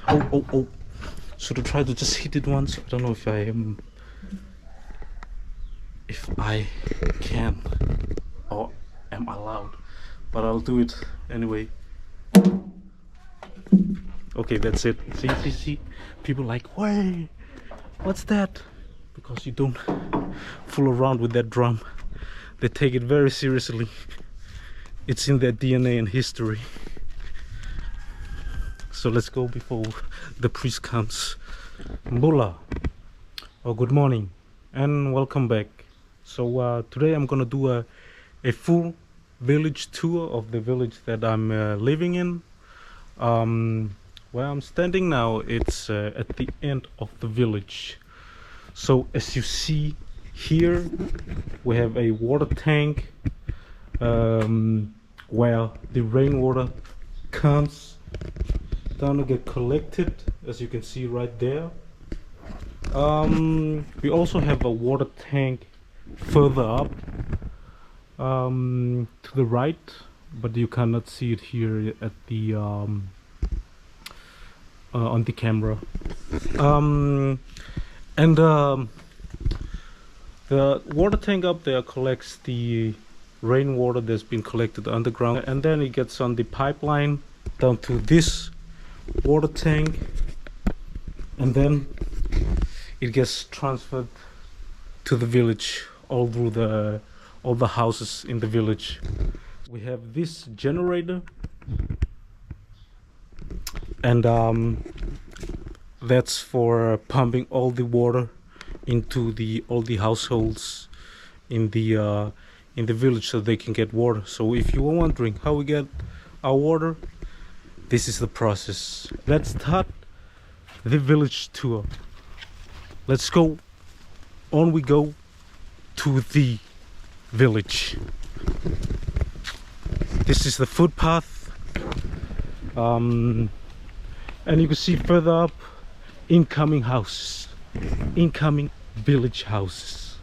Oh. Should I try to just hit it once? I don't know if I can or am allowed, but I'll do it anyway. Okay, that's it. See. People like, wait, what's that? Because you don't fool around with that drum. They take it very seriously. It's in their DNA and history. So let's go before the priest comes. Mbula, or good morning, and welcome back. So today I'm gonna do a full village tour of the village that I'm living in. Where I'm standing now, it's at the end of the village. So as you see here, we have a water tank where the rainwater comes down to get collected, as you can see right there. We also have a water tank further up to the right, but you cannot see it here at the on the camera. The water tank up there collects the rainwater that's been collected underground, and then it gets on the pipeline down to this water tank, and then it gets transferred to the village, all through all the houses in the village. We have this generator, and that's for pumping all the water into all the households in the village, so they can get water. So if you are wondering how we get our water, this is the process. Let's start the village tour. Let's go. On we go to the village. This is the footpath, and you can see further up incoming houses, incoming village houses.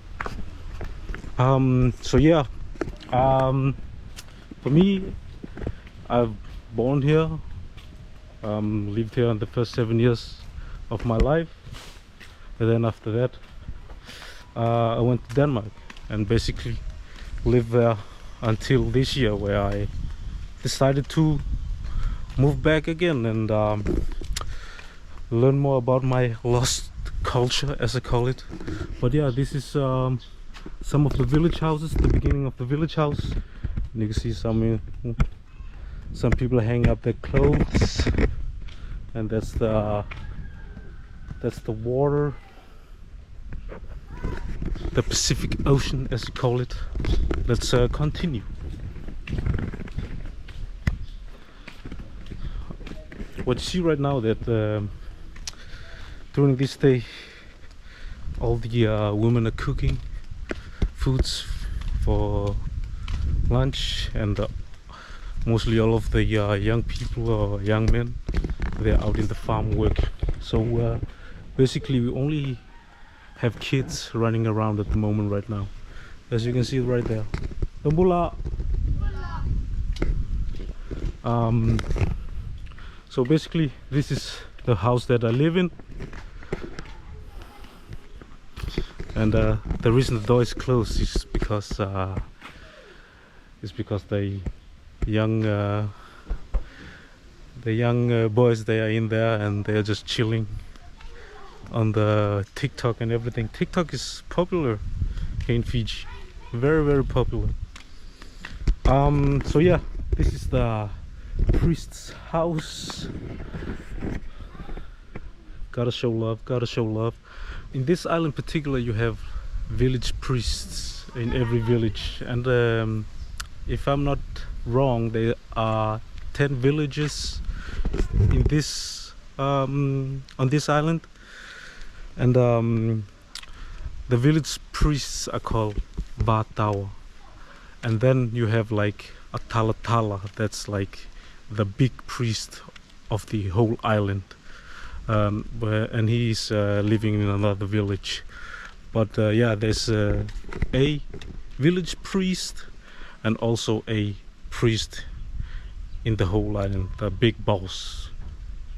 So yeah, for me, I've born here, lived here in the first 7 years of my life, and then after that I went to Denmark and basically lived there until this year, where I decided to move back again and learn more about my lost culture, as I call it. But yeah, this is some of the village houses, the beginning of the village house. And you can see some people hang up their clothes, and that's the water, the Pacific Ocean, as you call it. Let's continue. What you see right now, that during this day all the women are cooking foods for lunch, and mostly all of the young people or young men, they're out in the farm work. So basically we only have kids running around at the moment right now, as you can see right there. So basically this is the house that I live in, and the reason the door is closed is because the young boys, they are in there and they are just chilling on the TikTok and everything. TikTok is popular here in Fiji, very popular. So yeah, this is the priest's house. Gotta show love. In this island in particular, you have village priests in every village, and if I'm not wrong, there are 10 villages in this on this island, and the village priests are called Vatawa. And then you have like a Talatala, that's like the big priest of the whole island, and he's living in another village. But yeah, there's a village priest and also a priest in the whole island, the big boss.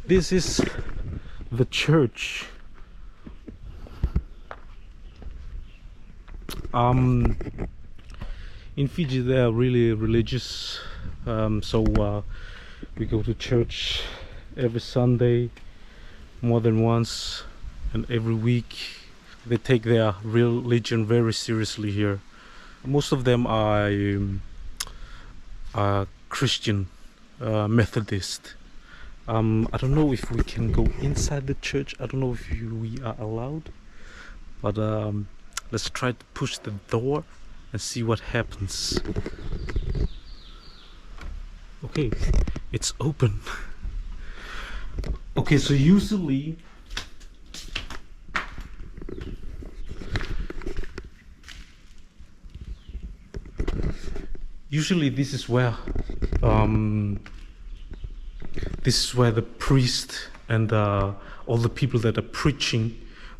This is the church. In Fiji they are really religious, so we go to church every Sunday, more than once, and every week. They take their religion very seriously here. Most of them are Christian, Methodist. I don't know if we can go inside the church. I don't know if we are allowed, but let's try to push the door and see what happens. Okay, it's open. Okay, so usually this is where the priest and all the people that are preaching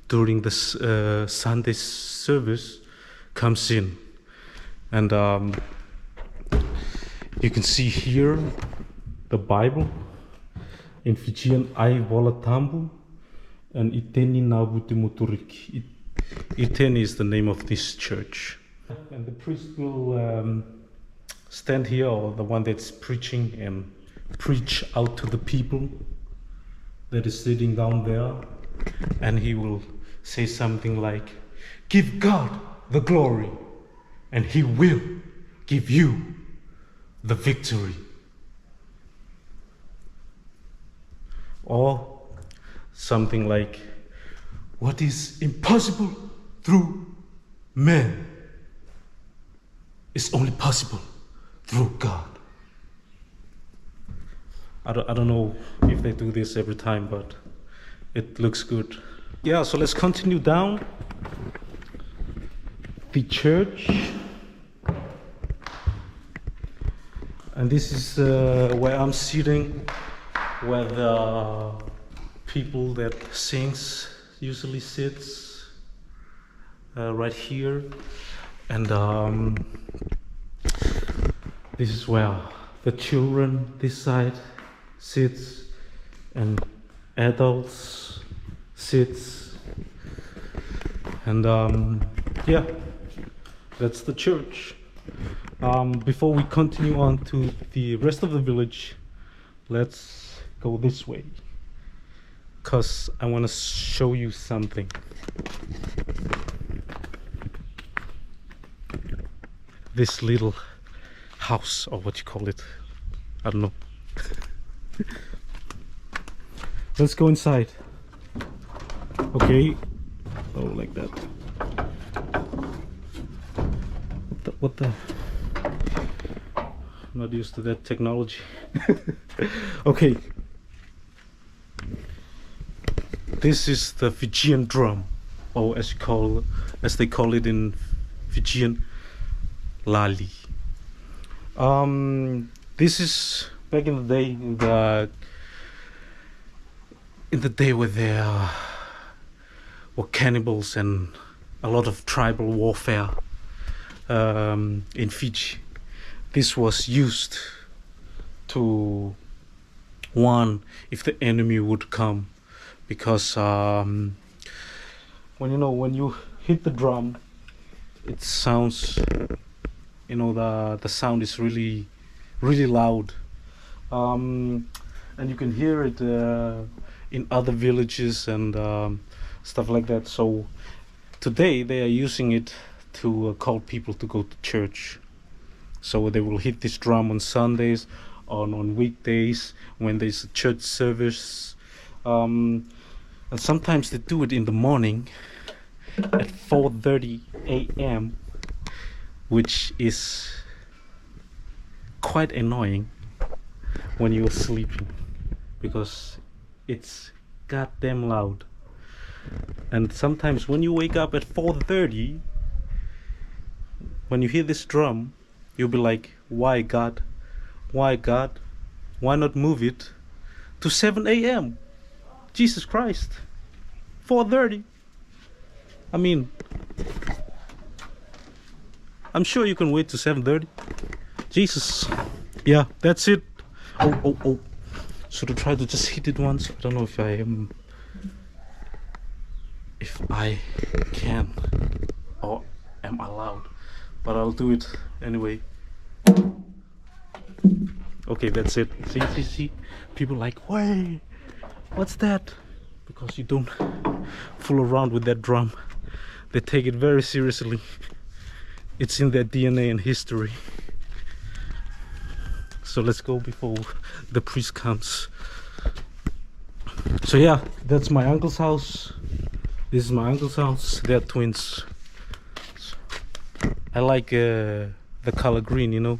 during this Sunday service comes in. And you can see here the Bible in Fijian, Ai Volatambu and Iteni Navuti Moturiki. Iteni is the name of this church. And the priest will stand here, or the one that's preaching, and preach out to the people that is sitting down there. And he will say something like, "Give God the glory, and He will give you the victory." Or something like, "What is impossible through man is only possible through God." I don't know if they do this every time, but it looks good. Yeah, so let's continue down the church. And this is where I'm sitting, where the people that sings usually sits, right here. And this is where the children this side sits and adults sits. And yeah, that's the church. Before we continue on to the rest of the village, let's go this way, because I want to show you something. This little house, or what you call it, I don't know. Let's go inside. Okay. Oh, like that. What the? I'm not used to that technology. Okay. This is the Fijian drum, or as they call it in Fijian, lali. This is back in the day, in the day where there were cannibals and a lot of tribal warfare in Fiji. This was used to warn if the enemy would come, because when you hit the drum, it sounds, the sound is really loud, and you can hear it in other villages and stuff like that. So today they are using it to call people to go to church. So they will hit this drum on Sundays, on weekdays when there's a church service, and sometimes they do it in the morning at 4:30 a.m., which is quite annoying when you're sleeping, because it's goddamn loud. And sometimes when you wake up at 4:30, when you hear this drum, you'll be like, why God? Why God? Why not move it to 7 a.m.? Jesus Christ. 4:30. I mean, I'm sure you can wait to 7:30. Jesus. Yeah, that's it. Oh. Should I try to just hit it once? I don't know if I am if I can or am allowed, but I'll do it anyway. Okay, that's it. See, people like, wait, what's that? Because you don't fool around with that drum. They take it very seriously. It's in their DNA and history. So let's go before the priest comes. So yeah, that's my uncle's house. This is my uncle's house. They're twins. I like the color green, you know.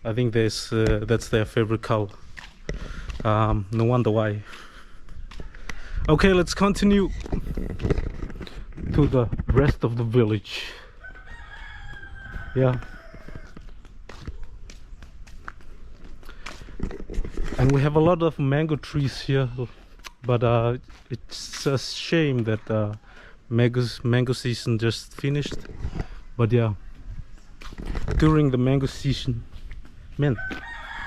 I think that's their favorite color. No wonder why. Okay, let's continue to the rest of the village. Yeah. And we have a lot of mango trees here, but it's a shame that mango season just finished. But yeah, during the mango season,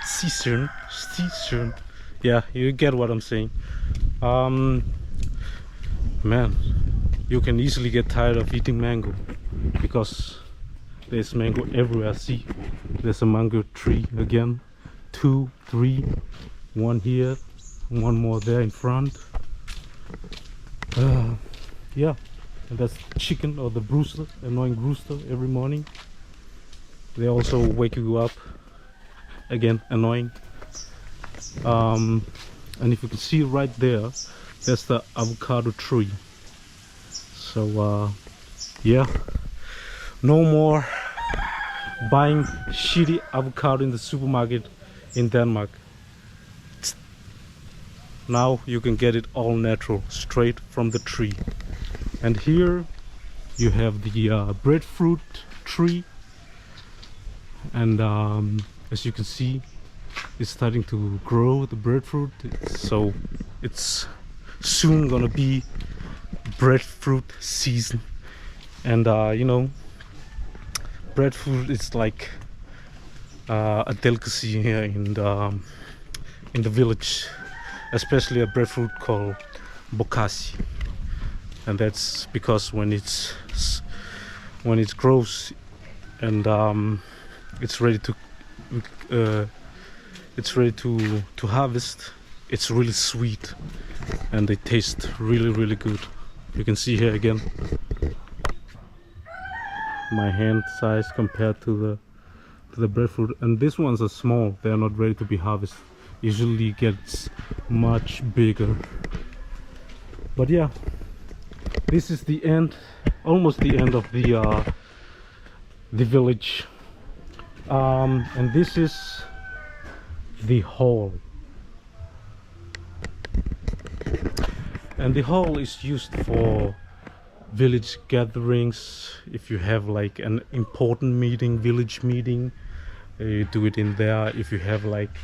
season, yeah, you get what I'm saying. Man, you can easily get tired of eating mango because there's mango everywhere. See, there's a mango tree again, 2, 3, 1 here, 1 more there in front. Yeah, and that's chicken, or the rooster, annoying rooster every morning. They also wake you up. Again, annoying. And if you can see right there, that's the avocado tree. So yeah, no more buying shitty avocado in the supermarket in Denmark. Now you can get it all natural, straight from the tree. And here you have the breadfruit tree, and as you can see, it's starting to grow, the breadfruit. So it's soon gonna be breadfruit season. And you know, breadfruit is like a delicacy here in the village, especially a breadfruit called bokasi. And that's because when it grows and it's ready to harvest, it's really sweet and they taste really good. You can see here again my hand size compared to the breadfruit, and these ones are small, they are not ready to be harvested. Usually gets much bigger. But yeah, this is the end, almost the end of the village, and this is the hall. And the hall is used for village gatherings. If you have like an important meeting, village meeting, you do it in there. If you have like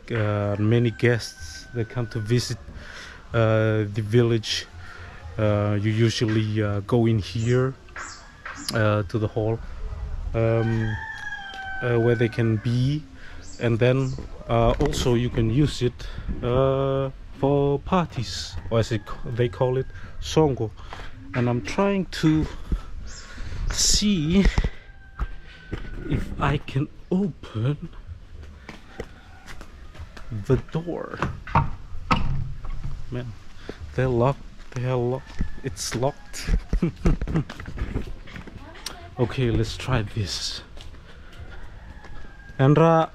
many guests that come to visit the village, you usually go in here to the hall where they can be, and then also you can use it for parties, or as they call it, songo. And I'm trying to see if I can open the door. Man, they're locked. They are locked. It's locked. Okay, let's try this. Andra.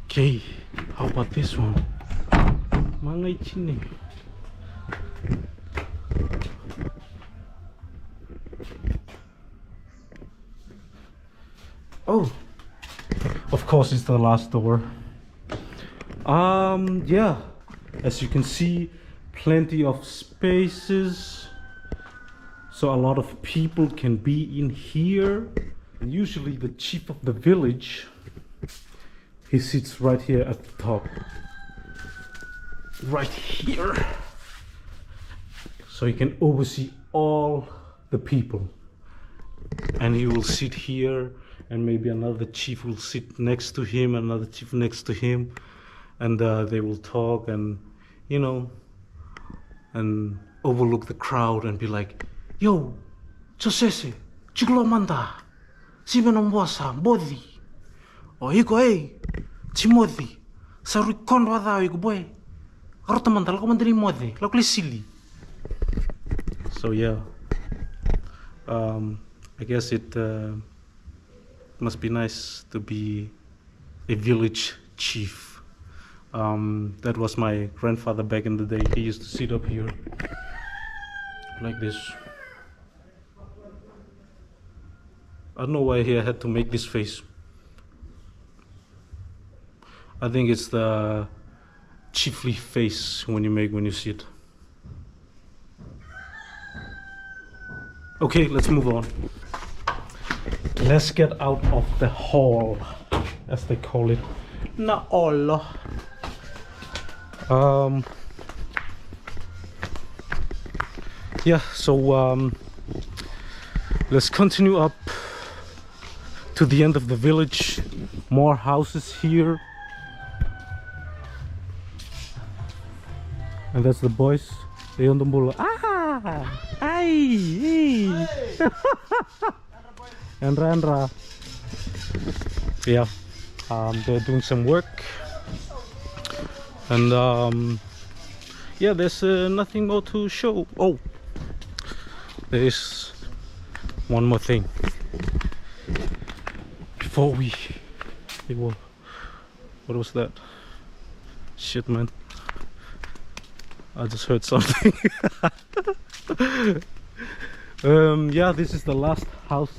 Okay, how about this one? Mangai chini. Oh, of course it's the last door. Yeah, as you can see, plenty of spaces, so a lot of people can be in here. And usually the chief of the village, he sits right here at the top, right here, so he can oversee all the people. And he will sit here, and maybe another chief will sit next to him, another chief next to him, and they will talk and, you know, and overlook the crowd and be like, yo, chosese, chiglomanda, sibenombosa, bodi, o hiko chimodi, sarukon wada hiko boy, arotamanda, lakomandri modi, lakli silly. So yeah, I guess it must be nice to be a village chief. That was my grandfather back in the day. He used to sit up here like this. I don't know why he had to make this face. I think it's the chiefly face when you make when you sit. Okay, let's move on. Let's get out of the hall, as they call it. Na all. Yeah, so let's continue up to the end of the village. More houses here, and that's the boys. They on the mula. Ah, ay, and Randra. Yeah, they're doing some work. And yeah, there's nothing more to show. Oh, there is one more thing before we what was that? Shit, man, I just heard something. Yeah, this is the last house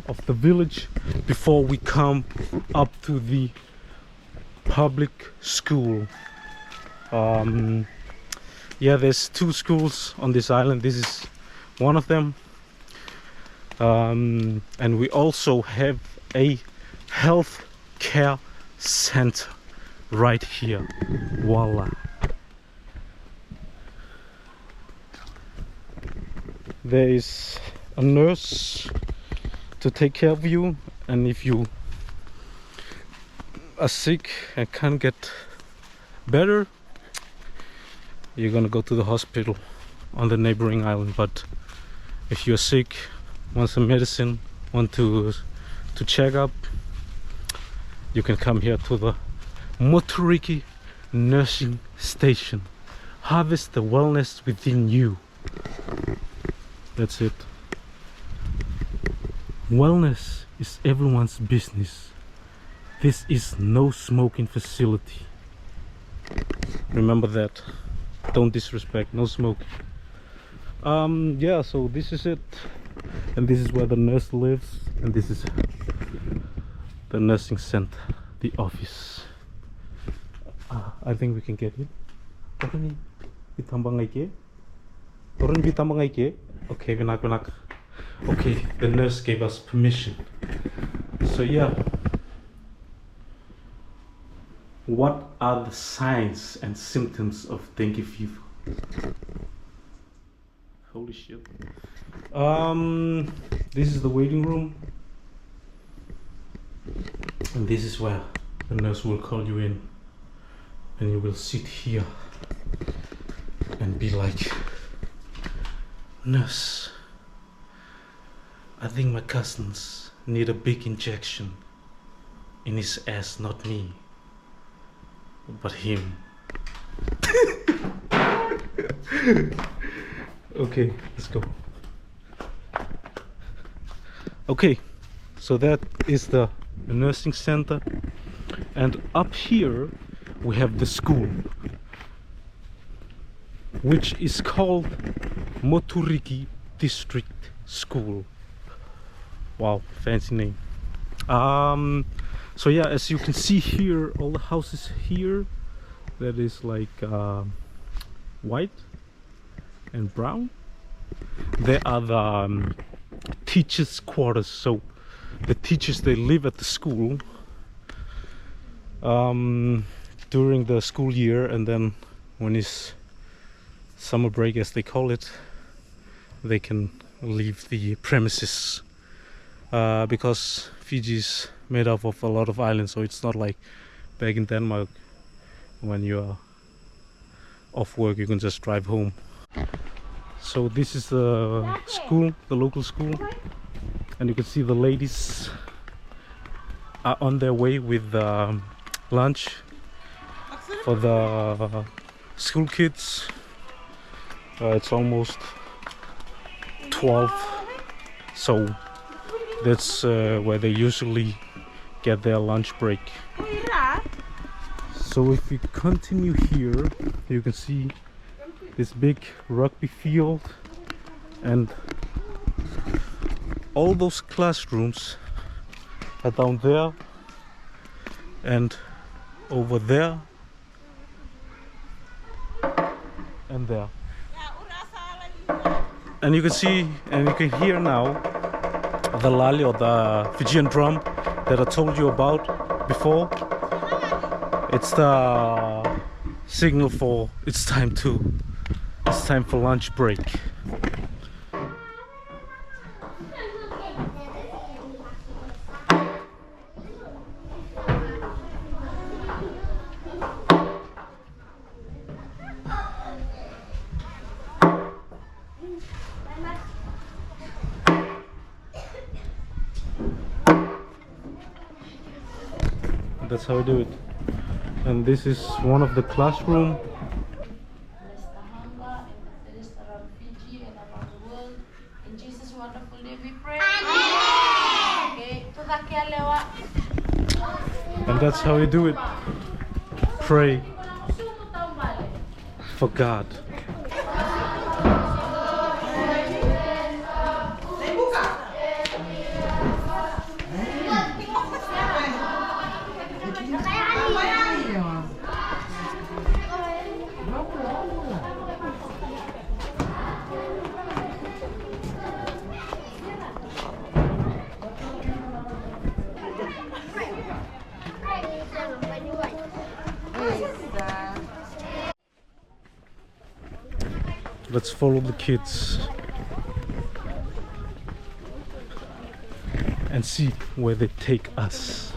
of the village before we come up to the public school. Yeah, there's 2 schools on this island. This is one of them, and we also have a health care center right here. Voila. There is a nurse to take care of you, and if you are sick and can't get better, you're gonna go to the hospital on the neighboring island. But if you're sick, want some medicine, want to check up, you can come here to the Moturiki nursing station. Harvest the wellness within you. That's it. Wellness is everyone's business. This is no smoking facility. Remember that. Don't disrespect. No smoking. Yeah, so this is it, and this is where the nurse lives, and this is the nursing center, the office. I think we can get it. Okay, okay, the nurse gave us permission. So yeah, what are the signs and symptoms of dengue fever? Holy shit. This is the waiting room, and this is where the nurse will call you in, and you will sit here and be like, nurse, I think my cousins need a big injection in his ass, not me, but him. Okay, let's go. Okay, so that is the nursing center, and up here we have the school, which is called Moturiki District School. Wow, fancy name. So yeah, as you can see here, all the houses here, that is like white and brown. They are the teachers' quarters. So the teachers, they live at the school during the school year, and then when it's summer break, as they call it, they can leave the premises, because Fiji is made up of a lot of islands, so it's not like back in Denmark when you're off work, you can just drive home. So this is the school, the local school, and you can see the ladies are on their way with lunch for the school kids. It's almost 12, so that's where they usually get their lunch break. So if we continue here, you can see this big rugby field, and all those classrooms are down there and over there and there. And you can see and you can hear now the lali, or the Fijian drum that I told you about before. It's the signal for it's time for lunch break. That's how I do it. And this is one of the classroom. In Jesus' wonderful name we pray. Okay. And that's how you do it. Pray for God. Let's follow the kids and see where they take us.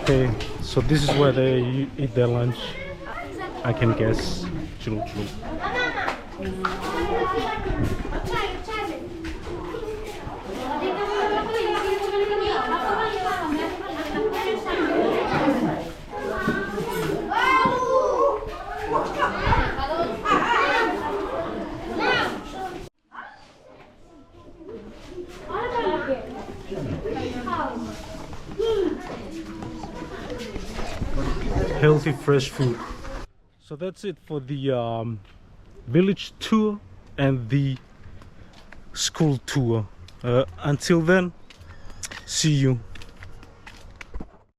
Okay, so this is where they eat their lunch, I can guess. True. Healthy, fresh food. So that's it for the village tour and the school tour. Until then, see you.